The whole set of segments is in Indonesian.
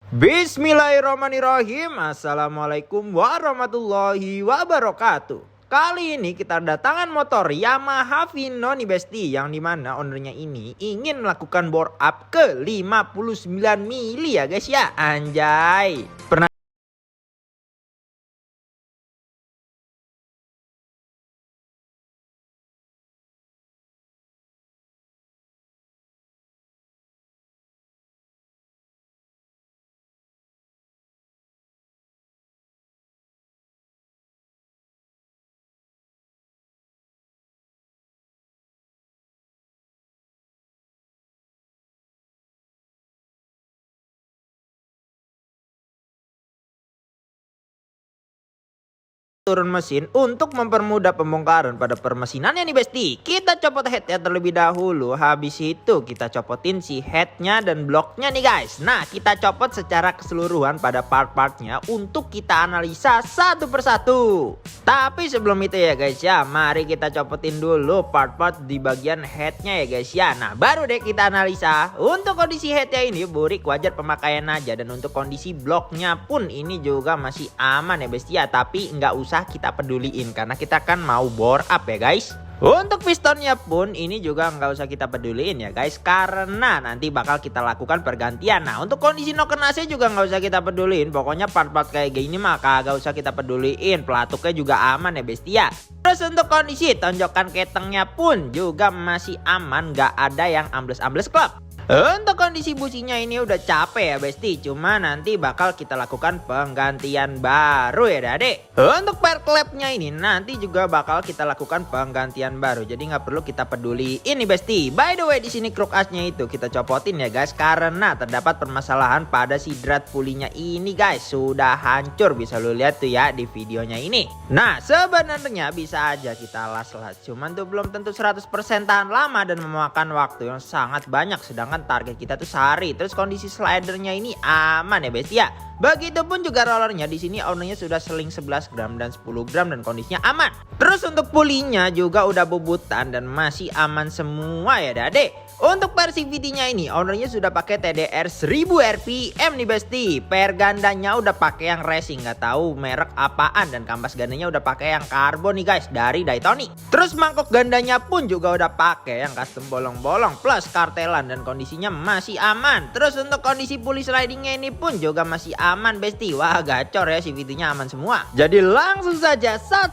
Bismillahirrahmanirrahim. Assalamualaikum warahmatullahi wabarakatuh. Kali ini kita datangan motor Yamaha Vino nih besti, yang dimana ownernya ini ingin melakukan bore up ke 59 mili ya guys ya. Anjay. Pernah turun mesin untuk mempermudah pembongkaran pada permesinannya nih besti. Kita copot headnya terlebih dahulu. Habis itu kita copotin si headnya dan bloknya nih guys. Nah, kita copot secara keseluruhan pada part-partnya untuk kita analisa satu persatu. Tapi sebelum itu ya guys ya, mari kita copotin dulu part-part di bagian headnya ya guys ya. Nah, baru deh kita analisa. Untuk kondisi headnya ini burik wajar pemakaian aja, dan untuk kondisi bloknya pun ini juga masih aman ya besti ya. Tapi nggak usah kita peduliin karena kita kan mau bore up ya guys. Untuk pistonnya pun ini juga nggak usah kita peduliin ya guys, karena nanti bakal kita lakukan pergantian. Nah, untuk kondisi noken AC juga nggak usah kita peduliin. Pokoknya part-part kayak gini mah kagak usah kita peduliin. Pelatuknya juga aman ya bestia. Terus untuk kondisi tonjokan ketengnya pun juga masih aman, nggak ada yang ambles-ambles klep. Untuk kondisi businya ini udah capek ya besti, cuma nanti bakal kita lakukan penggantian baru ya adek. Untuk per klepnya ini nanti juga bakal kita lakukan penggantian baru, jadi nggak perlu kita peduli ini besti. By the way, di sini kruk asnya itu kita copotin ya guys, karena terdapat permasalahan pada si drat pulinya ini guys, sudah hancur, bisa lu lihat tuh ya di videonya ini. Nah, sebenarnya bisa aja kita las-las, cuman tuh belum tentu 100% tahan lama dan memakan waktu yang sangat banyak, sedangkan target kita tuh sehari. Terus kondisi slidernya ini aman ya besti ya. Begitupun juga rollernya, di sini ownernya sudah seling 11 gram dan 10 gram dan kondisinya aman. Terus untuk pulinya juga udah bobotan dan masih aman semua ya dade. Untuk per CVT-nya ini ownernya sudah pakai TDR 1000 RPM nih besti. Per gandanya udah pakai yang racing, nggak tahu merek apaan, dan kampas gandanya udah pakai yang karbon nih guys dari Daytoni. Terus mangkok gandanya pun juga udah pakai yang custom bolong-bolong plus kartelan dan kondisinya masih aman. Terus untuk kondisi puli slidingnya ini pun juga masih aman besti. Wah, gacor ya, CVT-nya aman semua. Jadi langsung saja sat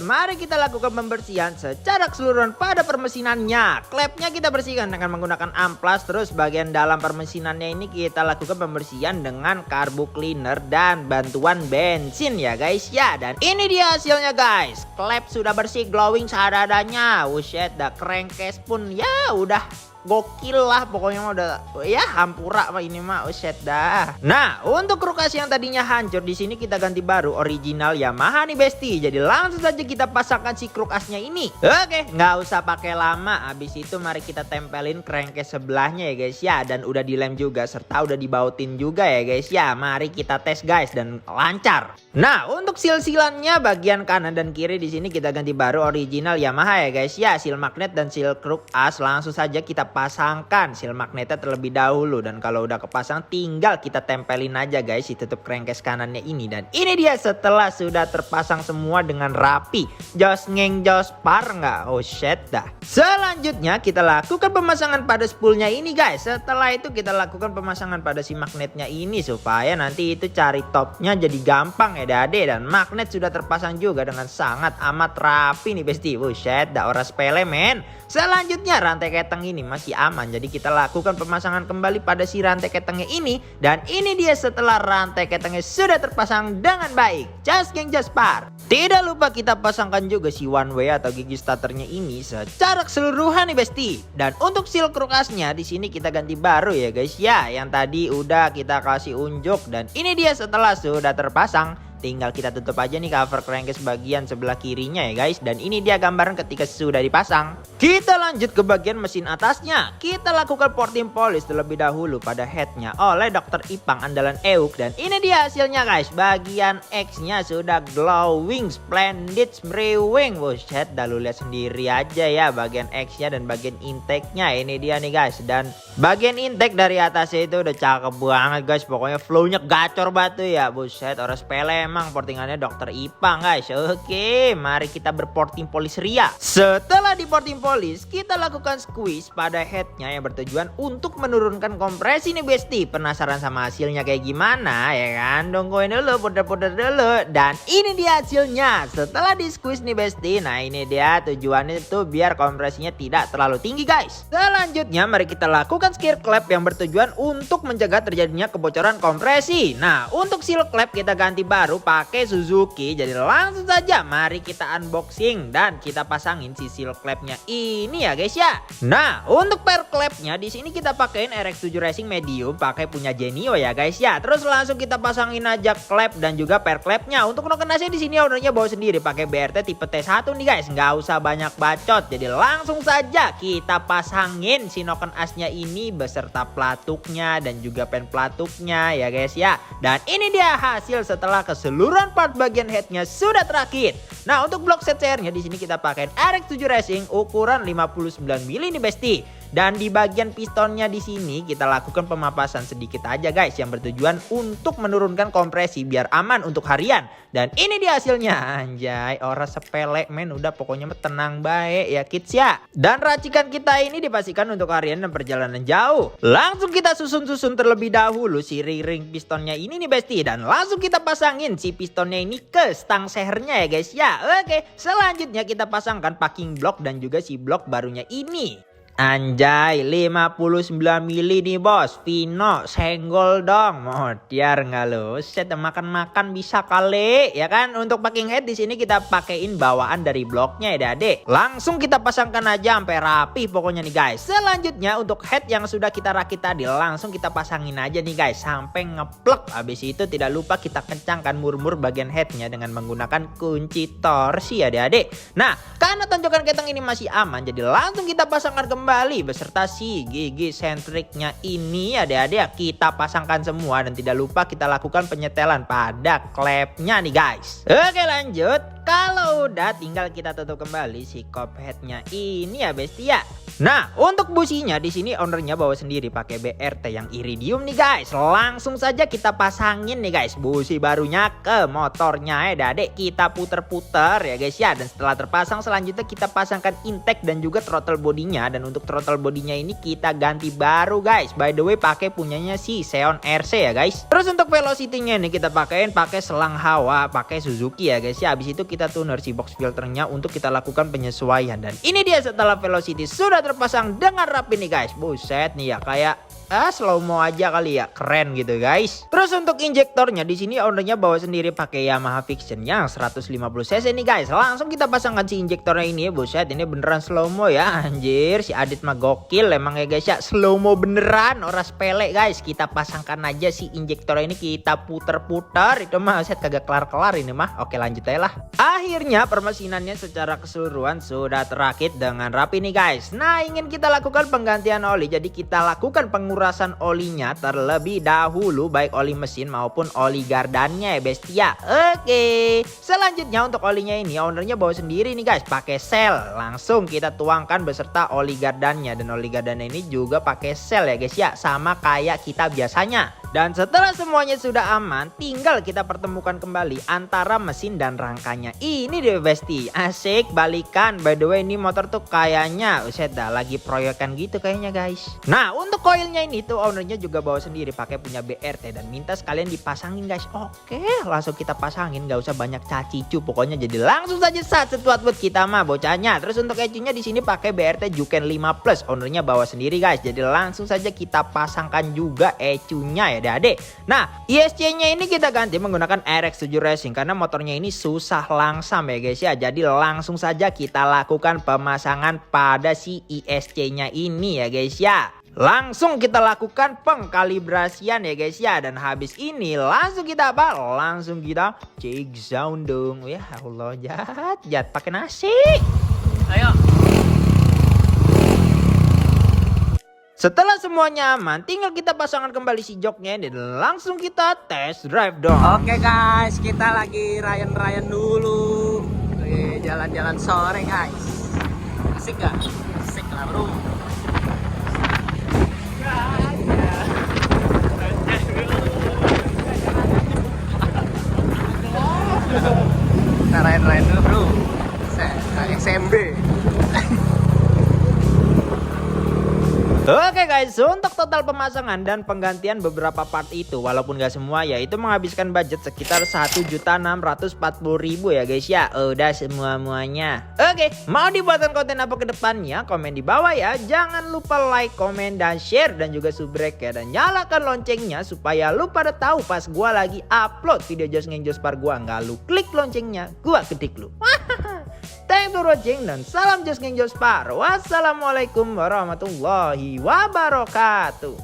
mari kita lakukan pembersihan secara keseluruhan pada permesinannya. Klepnya kita bersihkan dengan menggunakan amplas. Terus bagian dalam permesinannya ini kita lakukan pembersihan dengan carbo cleaner dan bantuan bensin ya guys ya. Dan ini dia hasilnya guys. Klep sudah bersih, glowing seadanya. Buset, dah crankcase pun ya udah gokil lah, pokoknya mah udah ya hampura mah ini mah, uset dah. Nah, untuk kruk as yang tadinya hancur di sini kita ganti baru original Yamaha nih besti. Jadi langsung saja kita pasangkan si kruk asnya ini. Oke, nggak usah pakai lama. Habis itu mari kita tempelin crankcase sebelahnya ya guys ya, dan udah dilem juga serta udah dibautin juga ya guys ya. Mari kita tes guys, dan lancar. Nah, untuk sil-silannya bagian kanan dan kiri di sini kita ganti baru original Yamaha ya guys ya. Seal magnet dan seal kruk as langsung saja kita pasangkan seal magnetnya terlebih dahulu, dan kalau udah kepasang tinggal kita tempelin aja guys si tutup crankcase kanannya ini. Dan ini dia setelah sudah terpasang semua dengan rapi. Jos ngeng jos par nggak? Oh shit dah. Selanjutnya kita lakukan pemasangan pada spoolnya ini guys. Setelah itu kita lakukan pemasangan pada si magnetnya ini supaya nanti itu cari topnya jadi gampang ya dade. Dan magnet sudah terpasang juga dengan sangat amat rapi nih besti. Oh shit dah, ora sepele men. Selanjutnya rantai keteng ini masih aman, jadi kita lakukan pemasangan kembali pada si rantai ketengnya ini. Dan ini dia setelah rantai ketengnya sudah terpasang dengan baik. Just geng just par. Tidak lupa kita pasangkan juga si one way atau gigi starternya ini secara keseluruhan nih besti. Dan untuk seal kruk asnya di sini kita ganti baru ya guys ya, yang tadi udah kita kasih unjuk. Dan ini dia setelah sudah terpasang tinggal kita tutup aja nih cover crankcase bagian sebelah kirinya ya guys. Dan ini dia gambaran ketika sudah dipasang. Kita lanjut ke bagian mesin atasnya. Kita lakukan porting polish terlebih dahulu pada headnya oleh Dr. Ipang andalan EUK. Dan ini dia hasilnya guys. Bagian X-nya sudah glowing, splendid, smrewing. Buset, dah lu lihat sendiri aja ya bagian X-nya dan bagian intake-nya. Ini dia nih guys. Dan bagian intake dari atasnya itu udah cakep banget guys. Pokoknya flow-nya gacor batu ya. Buset, orang sepele emang portingannya Dr. Ipang guys. Oke, mari kita berporting polish ria. Setelah diporting polish, kita lakukan squeeze pada headnya yang bertujuan untuk menurunkan kompresi nih besti. Penasaran sama hasilnya kayak gimana ya kan? Tungguin dulu, puter-puter dulu. Dan ini dia hasilnya setelah di squeeze nih besti. Nah ini dia tujuannya itu biar kompresinya tidak terlalu tinggi guys. Selanjutnya mari kita lakukan seal clap yang bertujuan untuk mencegah terjadinya kebocoran kompresi. Nah untuk seal clap kita ganti baru pakai Suzuki. Jadi langsung saja mari kita unboxing dan kita pasangin si seal clapnya ini ya guys ya. Nah untuk pair clapnya di sini kita pakein RX7 Racing Medium pakai punya Genio ya guys ya. Terus langsung kita pasangin aja clap dan juga pair clapnya. Untuk noken asnya di sini ownernya bawa sendiri pakai BRT tipe T1 nih guys. Nggak usah banyak bacot. Jadi langsung saja kita pasangin si noken asnya ini beserta pelatuknya dan juga pen pelatuknya ya guys ya. Dan ini dia hasil setelah keseluruhan part bagian headnya sudah terakit. Nah untuk blok set CR-nya di sini kita pakai RX7 Racing ukuran 59 mili nih besti. Dan di bagian pistonnya di sini kita lakukan pemapasan sedikit aja guys yang bertujuan untuk menurunkan kompresi biar aman untuk harian. Dan ini dia hasilnya. Anjay, orang sepele men, udah pokoknya tenang baik ya kids ya. Dan racikan kita ini dipastikan untuk harian dan perjalanan jauh. Langsung kita susun-susun terlebih dahulu si ring pistonnya ini nih besti. Dan langsung kita pasangin si pistonnya ini ke stang sehernya ya guys ya. Oke, selanjutnya kita pasangkan packing block dan juga si blok barunya ini. Anjay 59 mili nih bos. Vino senggol dong. Modiar nggak lo? Set makan-makan bisa kali ya kan. Untuk packing head di sini kita pakein bawaan dari bloknya ya adek. Langsung kita pasangkan aja sampai rapi pokoknya nih guys. Selanjutnya untuk head yang sudah kita rakit tadi langsung kita pasangin aja nih guys sampai ngeplek. Habis itu tidak lupa kita kencangkan murmur bagian headnya dengan menggunakan kunci torsi ya adek. Nah karena tonjokan keteng ini masih aman jadi langsung kita pasangkan kembali beserta si gigi sentriknya ini adik-adik kita pasangkan semua dan tidak lupa kita lakukan penyetelan pada klepnya nih guys. Oke lanjut, kalau udah tinggal kita tutup kembali si cop headnya ini ya bestia. Nah untuk businya di sini ownernya bawa sendiri pakai BRT yang iridium nih guys. Langsung saja kita pasangin nih guys busi barunya ke motornya ya adik. Kita puter-puter ya guys ya. Dan setelah terpasang selanjutnya kita pasangkan intake dan juga throttle bodinya. Dan untuk throttle bodinya ini kita ganti baru guys. By the way pakai punyanya si Xeon RC ya guys. Terus untuk velocity-nya ini kita pakai selang hawa pakai Suzuki ya guys ya. Habis itu kita tuner si box filternya untuk kita lakukan penyesuaian. Dan ini dia setelah velocity sudah terpasang dengan rapi nih guys. Buset nih ya kayak slow mo aja kali ya, keren gitu guys. Terus untuk injektornya di sini ownernya bawa sendiri pakai Yamaha Fiction yang 150 cc nih guys. Langsung kita pasangkan si injektornya ini. Buset ini beneran slow mo ya anjir. Si Adit mah gokil emang ya guys ya. Slow mo beneran, orang sepele guys. Kita pasangkan aja si injektornya ini, kita puter-puter. Itu mah set kagak kelar-kelar ini mah. Oke lanjut aja lah. Akhirnya permesinannya secara keseluruhan sudah terakit dengan rapi nih guys. Nah ingin kita lakukan penggantian oli, jadi kita lakukan pengurasan olinya terlebih dahulu, baik oli mesin maupun oli gardannya ya bestia. Oke, selanjutnya untuk olinya ini ownernya bawa sendiri nih guys pakai sel. Langsung kita tuangkan beserta oli gardannya, dan oli gardannya ini juga pakai sel ya guys ya, sama kayak kita biasanya. Dan setelah semuanya sudah aman, tinggal kita pertemukan kembali antara mesin dan rangkanya. Ini deh besti, asik balikan. By the way ini motor tuh kayaknya dah lagi proyekan gitu kayaknya guys. Nah untuk koilnya ini tuh ownernya juga bawa sendiri pakai punya BRT dan minta sekalian dipasangin guys. Oke langsung kita pasangin, gak usah banyak cacicu pokoknya, jadi langsung saja saat setuat buat kita mah bocahnya. Terus untuk ECU-nya di sini pakai BRT Juken 5 Plus, ownernya bawa sendiri guys. Jadi langsung saja kita pasangkan juga ECU-nya ya adek. Nah ISC-nya ini kita ganti menggunakan RX7 Racing karena motornya ini susah langsam ya guys ya. Jadi langsung saja kita lakukan pemasangan pada si ISC-nya ini ya guys ya. Langsung kita lakukan pengkalibrasian ya guys ya. Dan habis ini langsung kita apa? Langsung kita cek sound dong. Ya Allah, jat pakai nasi. Ayo. Setelah semuanya aman, tinggal kita pasangkan kembali si joknya dan langsung kita test drive dong. Oke guys, kita lagi rayan-rayan dulu. Jalan-jalan sore guys. Asik gak? Asik lah bro. Kita rayan-rayan dulu bro. SMB. Oke guys, untuk total pemasangan dan penggantian beberapa part itu, walaupun gak semua ya, itu menghabiskan budget sekitar 1.640.000 ya guys ya. Udah semua-muanya. Oke, mau dibuatkan konten apa ke depannya? Komen di bawah ya. Jangan lupa like, komen, dan share, dan juga subrek ya. Dan nyalakan loncengnya supaya lu pada tahu pas gua lagi upload video Josh Gang Jospar gua. Nggak lu klik loncengnya, gua ketik lu. Thanks for watching dan salam Josh Gang Jospar. Wassalamualaikum warahmatullahi wabarakatuh.